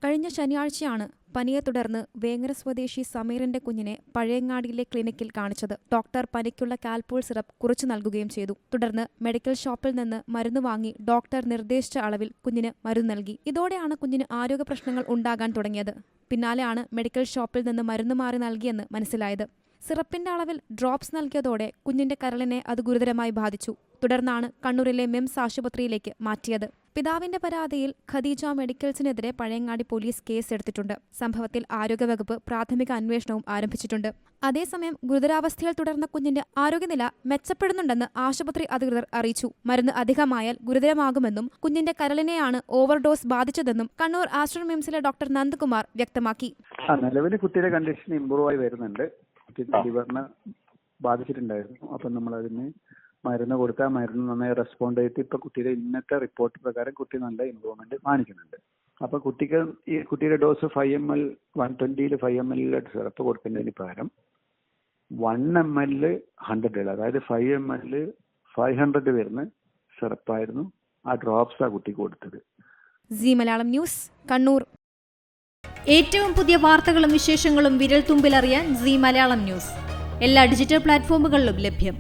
കഴിഞ്ഞ ശനിയാഴ്ചയാണ് പനിയെ തുടർന്ന് വേങ്ങര സ്വദേശി സമീറിന്റെ കുഞ്ഞിനെ പഴയങ്ങാടിയിലെ ക്ലിനിക്കിൽ കാണിച്ചത്. ഡോക്ടർ പനിക്കുള്ള കാൽപോൾ സിറപ്പ് കുറിച്ചു നൽകുകയും ചെയ്തു. തുടർന്ന് മെഡിക്കൽ ഷോപ്പിൽ നിന്ന് മരുന്ന് വാങ്ങി ഡോക്ടർ നിർദ്ദേശിച്ച അളവിൽ കുഞ്ഞിന് മരുന്ന് നൽകി. ഇതോടെയാണ് കുഞ്ഞിന് ആരോഗ്യ പ്രശ്നങ്ങൾ ഉണ്ടാകാൻ തുടങ്ങിയത്. പിന്നാലെയാണ് മെഡിക്കൽ ഷോപ്പിൽ നിന്ന് മരുന്ന് മാറി നൽകിയെന്ന് മനസ്സിലായത്. സിറപ്പിന്റെ അളവിൽ ഡ്രോപ്സ് നൽകിയതോടെ കുഞ്ഞിന്റെ കരളിനെ അത് ഗുരുതരമായി ബാധിച്ചു. തുടർന്നാണ് കണ്ണൂരിലെ മിംസ് ആശുപത്രിയിലേക്ക് മാറ്റിയത്. പിതാവിന്റെ പരാതിയിൽ ഖദീജ മെഡിക്കൽസിനെതിരെ പഴയങ്ങാടി പോലീസ് കേസെടുത്തിട്ടുണ്ട്. സംഭവത്തിൽ ആരോഗ്യവകുപ്പ് പ്രാഥമിക അന്വേഷണവും ആരംഭിച്ചിട്ടുണ്ട്. അതേസമയം ഗുരുതരാവസ്ഥയിൽ തുടർന്ന കുഞ്ഞിന്റെ ആരോഗ്യനില മെച്ചപ്പെടുന്നുണ്ടെന്ന് ആശുപത്രി അധികൃതർ അറിയിച്ചു. മരുന്ന് അധികമായാൽ ഗുരുതരമാകുമെന്നും കുഞ്ഞിന്റെ കരളിനെയാണ് ഓവർഡോസ് ബാധിച്ചതെന്നും കണ്ണൂർ ആസ്റ്റർ മിംസിലെ ഡോക്ടർ നന്ദകുമാർ വ്യക്തമാക്കി. നിലവിൽ കുട്ടിയുടെ കണ്ടീഷൻ ഇമ്പ്രൂവ് ആയി വരുന്നുണ്ട്. ലിവറിന് ബാധിച്ചിട്ടുണ്ടായിരുന്നു. അപ്പം നമ്മളതിന് മരുന്ന് കൊടുത്താൽ മരുന്ന് നന്നായി റെസ്പോണ്ട് ചെയ്തിട്ട് ഇപ്പൊ കുട്ടിയുടെ ഇന്നത്തെ റിപ്പോർട്ട് പ്രകാരം കുട്ടി നല്ല ഇമ്പ്രൂവ്മെന്റ് കാണിക്കുന്നുണ്ട്. അപ്പൊ കുട്ടിയുടെ ഡോസ് 5 ml 120 5 ml സിറപ്പ് കൊടുക്കുന്നതിന് പകരം 1 ml 100, അതായത് 5 ml 500 വരുന്ന സിറപ്പായിരുന്നു ആ ഡ്രോപ്സ് ആ കുട്ടിക്ക് കൊടുത്തത്. സീ മലയാളം ന്യൂസ്, കണ്ണൂർ. ഏറ്റവും പുതിയ വാർത്തകളും വിശേഷങ്ങളും വിരൽ തുമ്പിലറിയാൻ സീ മലയാളം ന്യൂസ് എല്ലാ ഡിജിറ്റൽ പ്ലാറ്റ്ഫോമുകളിലും ലഭ്യം.